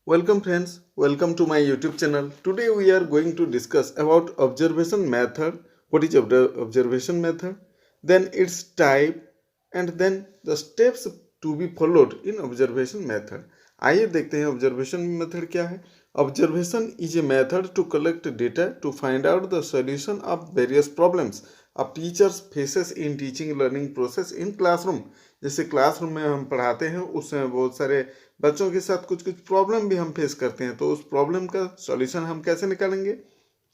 Welcome friends, welcome to my YouTube channel. Today we are going to discuss about observation method. What is observation method? Then its type and then the steps to be followed in observation method. आइए देखते हैं observation method क्या है. Observation is a method to collect data to find out the solution of various problems a teacher faces in teaching learning process in classroom. जैसे classroom में हम पढ़ाते हैं उसमें बहुत सारे बच्चों के साथ कुछ कुछ प्रॉब्लम भी हम फेस करते हैं, तो उस प्रॉब्लम का सॉल्यूशन हम कैसे निकालेंगे,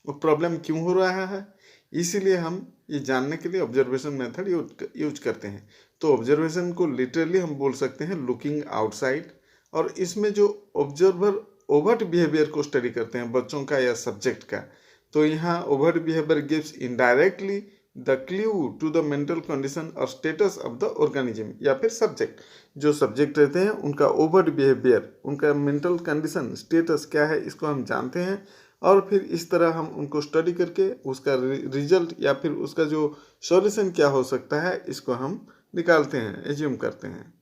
वो प्रॉब्लम क्यों हो रहा है, इसीलिए हम ये जानने के लिए ऑब्जर्वेशन मेथड यूज करते हैं. तो ऑब्जर्वेशन को लिटरली हम बोल सकते हैं लुकिंग आउटसाइड, और इसमें जो ऑब्जर्वर ओवर्ट बिहेवियर को स्टडी करते हैं बच्चों का या सब्जेक्ट का, तो यहाँ overt behaviour gives indirectly the clue to the mental condition और स्टेटस ऑफ द ऑर्गेनिज्म या फिर सब्जेक्ट. जो सब्जेक्ट रहते हैं उनका ओवर्ट बिहेवियर, उनका मेंटल कंडीशन, स्टेटस क्या है, इसको हम जानते हैं और फिर इस तरह हम उनको स्टडी करके उसका रिजल्ट या फिर उसका जो सॉल्यूशन क्या हो सकता है इसको हम निकालते हैं, एज्यूम करते हैं.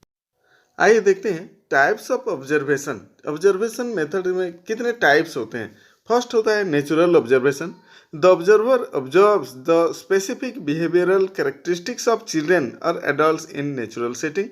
आइए देखते हैं types of observation. Observation method में कितने टाइप्स होते हैं. फर्स्ट होता है natural observation. The observer observes the specific behavioural characteristics of children और एडल्ट्स इन नेचुरल सेटिंग.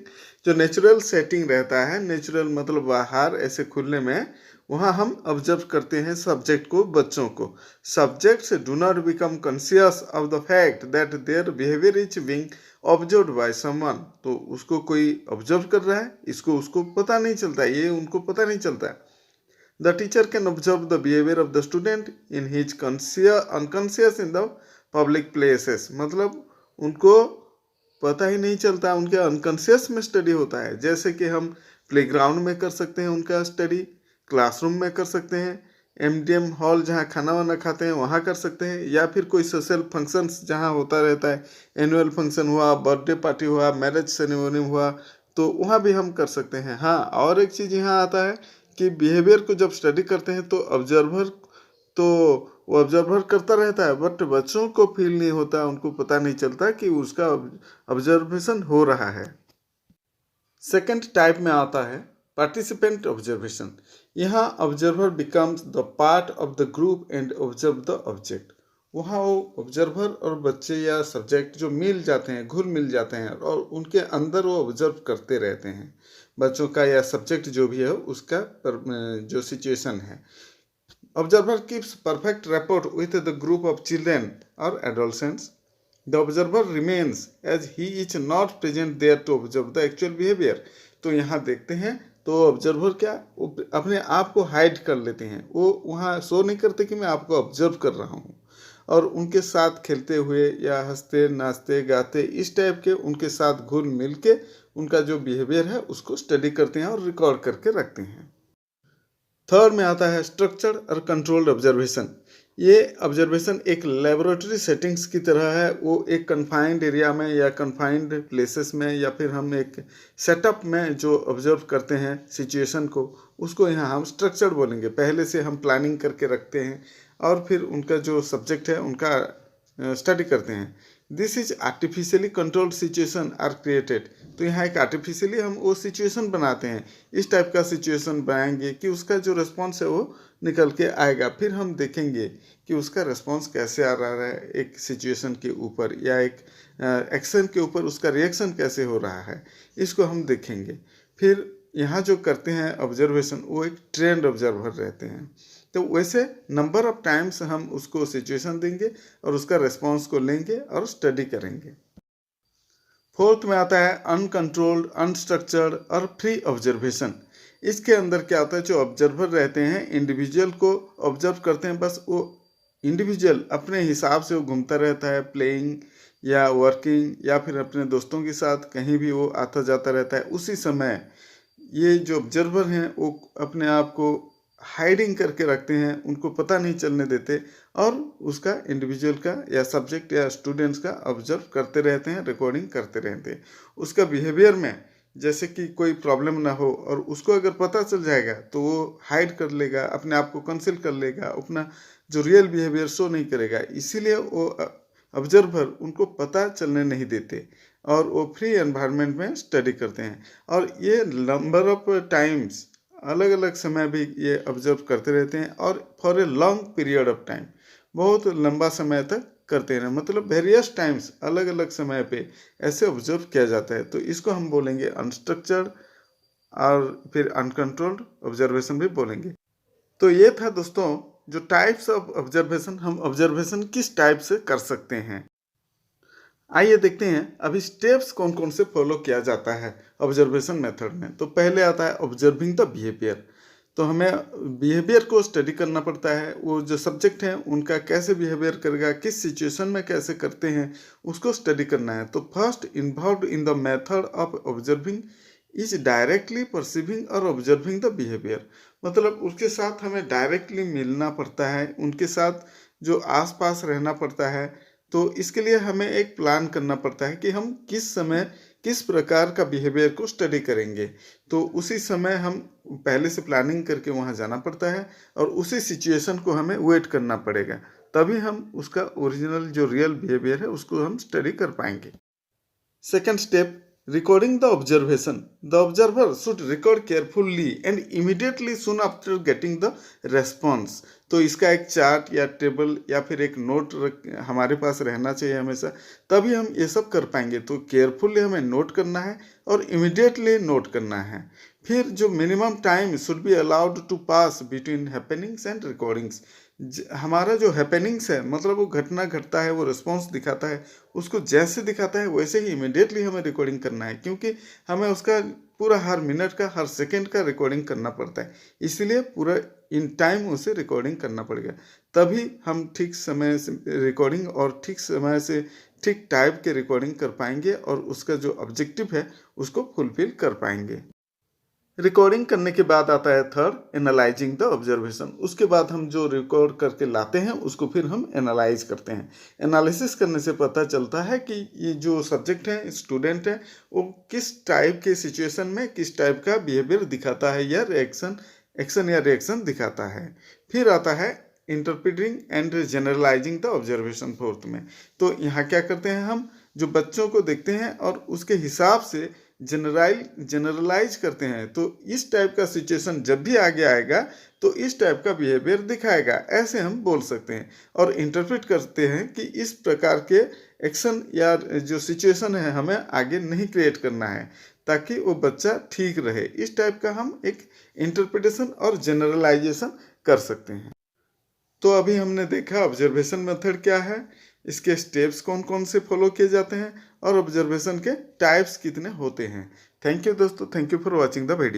जो नेचुरल सेटिंग रहता है, नेचुरल मतलब बाहर ऐसे खुलने में, वहाँ हम ऑब्जर्व करते हैं सब्जेक्ट को, बच्चों को. Subjects do not become conscious of the fact that their behaviour is being observe by someone. तो उसको कोई ऑब्जर्व कर रहा है, इसको उसको पता नहीं चलता, ये उनको पता नहीं चलता. The teacher can observe the behaviour of the student in his unconscious in the public places. मतलब उनको पता ही नहीं चलता, उनके अनकॉन्शियस में स्टडी होता है. जैसे कि हम प्लेग्राउंड में कर सकते हैं उनका स्टडी, क्लासरूम में कर सकते हैं, एमडीएम हॉल जहाँ खाना वाना खाते हैं वहाँ कर सकते हैं, या फिर कोई सोशल फंक्शंस जहाँ होता रहता है, एनुअल फंक्शन हुआ, बर्थडे पार्टी हुआ, मैरिज सेरेमनी हुआ, तो वहाँ भी हम कर सकते हैं. हाँ, और एक चीज़ यहाँ आता है कि बिहेवियर को जब स्टडी करते हैं तो वो ऑब्जर्वर करता रहता है, बट बच्चों को फील नहीं होता, उनको पता नहीं चलता कि उसका ऑब्जर्वेशन हो रहा है. सेकेंड टाइप में आता है पार्टिसिपेंट ऑब्जर्वेशन. यहाँ observer becomes the part of the group and observe the object. वहाँ वो ऑब्जर्वर और बच्चे या सब्जेक्ट जो मिल जाते हैं, घुल मिल जाते हैं और उनके अंदर वो ऑब्जर्व करते रहते हैं बच्चों का या सब्जेक्ट जो भी है उसका जो सिचुएशन है. Observer keeps perfect rapport with the group of children और adolescents. The observer remains as he is not present there to observe the actual behaviour. तो यहाँ देखते हैं तो ऑब्जर्वर क्या, वो अपने आप को हाइड कर लेते हैं, वो वहाँ शो नहीं करते कि मैं आपको ऑब्जर्व कर रहा हूँ, और उनके साथ खेलते हुए या हंसते नाचते गाते इस टाइप के उनके साथ घुल मिल के उनका जो बिहेवियर है उसको स्टडी करते हैं और रिकॉर्ड करके रखते हैं. थर्ड में आता है स्ट्रक्चर्ड और कंट्रोल्ड ऑब्जर्वेशन. ये ऑब्जर्वेशन एक लेबोरेटरी सेटिंग्स की तरह है. वो एक कन्फाइंड एरिया में या कन्फाइंड प्लेसेस में या फिर हम एक सेटअप में जो ऑब्जर्व करते हैं सिचुएशन को, उसको यहाँ हम स्ट्रक्चर्ड बोलेंगे. पहले से हम प्लानिंग करके रखते हैं और फिर उनका जो सब्जेक्ट है उनका स्टडी करते हैं. This is artificially controlled situation are created. तो यहाँ एक आर्टिफिशियली हम वो सिचुएशन बनाते हैं, इस टाइप का सिचुएशन बनाएंगे कि उसका जो रिस्पॉन्स है वो निकल के आएगा. फिर हम देखेंगे कि उसका रिस्पॉन्स कैसे आ रहा है एक सिचुएशन के ऊपर या एक एक्शन के ऊपर, उसका रिएक्शन कैसे हो रहा है, इसको हम देखेंगे. फिर यहाँ जो करते हैं ऑब्जर्वेशन वो एक ट्रेंड ऑब्जर्वर रहते हैं. तो वैसे नंबर ऑफ टाइम्स हम उसको सिचुएशन देंगे और उसका रिस्पॉन्स को लेंगे और स्टडी करेंगे. फोर्थ में आता है अनकंट्रोल्ड, अनस्ट्रक्चर्ड और फ्री ऑब्जर्वेशन. इसके अंदर क्या होता है, जो ऑब्जर्वर रहते हैं इंडिविजुअल को ऑब्जर्व करते हैं, बस वो इंडिविजुअल अपने हिसाब से वो घूमता रहता है, प्लेइंग या वर्किंग या फिर अपने दोस्तों के साथ कहीं भी वो आता जाता रहता है. उसी समय ये जो ऑब्जर्वर हैं वो अपने आप को हाइडिंग करके रखते हैं, उनको पता नहीं चलने देते और उसका इंडिविजुअल का या सब्जेक्ट या स्टूडेंट्स का ऑब्जर्व करते रहते हैं, रिकॉर्डिंग करते रहते हैं. उसका बिहेवियर में जैसे कि कोई प्रॉब्लम ना हो, और उसको अगर पता चल जाएगा तो वो हाइड कर लेगा, अपने आप को कंसील कर लेगा, अपना जो रियल बिहेवियर शो नहीं करेगा. इसीलिए वो ऑब्जर्वर उनको पता चलने नहीं देते और वो फ्री एनवायरनमेंट में स्टडी करते हैं. और ये नंबर ऑफ टाइम्स अलग अलग समय भी ये ऑब्जर्व करते रहते हैं और for a long period of time, बहुत लंबा समय तक करते हैं, मतलब वेरियस टाइम्स, अलग अलग समय पे ऐसे ऑब्जर्व किया जाता है। तो इसको हम बोलेंगे अनस्ट्रक्चर्ड और फिर अनकंट्रोल्ड ऑब्जर्वेशन भी बोलेंगे। तो ये था दोस्तों जो टाइप्स ऑफ ऑब्जर्वेशन, हम ऑब्जर्वेशन किस टाइप से कर सकते हैं। आइए देखते हैं अभी स्टेप्स कौन कौन से फॉलो किया जाता है ऑब्जर्वेशन मेथड में। तो पहले आता है ऑब्जर्विंग द बिहेवियर। तो हमें बिहेवियर को स्टडी करना पड़ता है, वो जो सब्जेक्ट हैं उनका कैसे बिहेवियर करेगा, किस सिचुएशन में कैसे करते हैं, उसको स्टडी करना है। तो first involve in the method of observing is directly perceiving और ऑब्जर्विंग द बिहेवियर, मतलब उसके साथ हमें डायरेक्टली मिलना पड़ता है, उनके साथ जो आसपास रहना पड़ता है। तो इसके लिए हमें एक प्लान करना पड़ता है कि हम किस समय किस प्रकार का बिहेवियर को स्टडी करेंगे। तो उसी समय हम पहले से प्लानिंग करके वहाँ जाना पड़ता है और उसी सिचुएशन को हमें वेट करना पड़ेगा, तभी हम उसका ओरिजिनल जो रियल बिहेवियर है उसको हम स्टडी कर पाएंगे। Second step, recording the observation. The observer should record carefully and immediately soon after getting the response. तो इसका एक चार्ट या टेबल या फिर एक नोट हमारे पास रहना चाहिए हमेशा, तभी हम ये सब कर पाएंगे। तो केयरफुली हमें नोट करना है और इमिडिएटली नोट करना है। फिर जो minimum time should be allowed to pass between happenings and recordings. हमारा जो हैपनिंग्स है, मतलब वो घटना घटता है, वो रिस्पॉन्स दिखाता है, उसको जैसे दिखाता है वैसे ही इमिडिएटली हमें रिकॉर्डिंग करना है, क्योंकि हमें उसका पूरा हर मिनट का हर सेकंड का रिकॉर्डिंग करना पड़ता है। इसलिए पूरा इन टाइम उसे रिकॉर्डिंग करना पड़ेगा, तभी हम ठीक समय से रिकॉर्डिंग और ठीक समय से ठीक टाइप के रिकॉर्डिंग कर पाएंगे और उसका जो ऑब्जेक्टिव है उसको फुलफिल कर पाएंगे। रिकॉर्डिंग करने के बाद आता है थर्ड, एनालाइजिंग द ऑब्जर्वेशन। उसके बाद हम जो रिकॉर्ड करके लाते हैं उसको फिर हम एनालाइज करते हैं। एनालिसिस करने से पता चलता है कि ये जो सब्जेक्ट है, स्टूडेंट है, वो किस टाइप के सिचुएशन में किस टाइप का बिहेवियर दिखाता है या एक्शन या रिएक्शन दिखाता है। फिर आता है interpreting and generalizing the observation fourth में। तो यहाँ क्या करते हैं, हम जो बच्चों को देखते हैं और उसके हिसाब से जनरलाइज करते हैं। तो इस टाइप का सिचुएशन जब भी आगे आएगा तो इस टाइप का बिहेवियर दिखाएगा, ऐसे हम बोल सकते हैं। और इंटरप्रेट करते हैं कि इस प्रकार के एक्शन या जो सिचुएशन है हमें आगे नहीं क्रिएट करना है ताकि वो बच्चा ठीक रहे। इस टाइप का हम एक इंटरप्रिटेशन और जनरलाइजेशन कर सकते हैं। तो अभी हमने देखा ऑब्जर्वेशन मेथड क्या है, इसके स्टेप्स कौन कौन से फॉलो किए जाते हैं और ऑब्जर्वेशन के टाइप्स कितने होते हैं। थैंक यू दोस्तों, thank you for watching the video.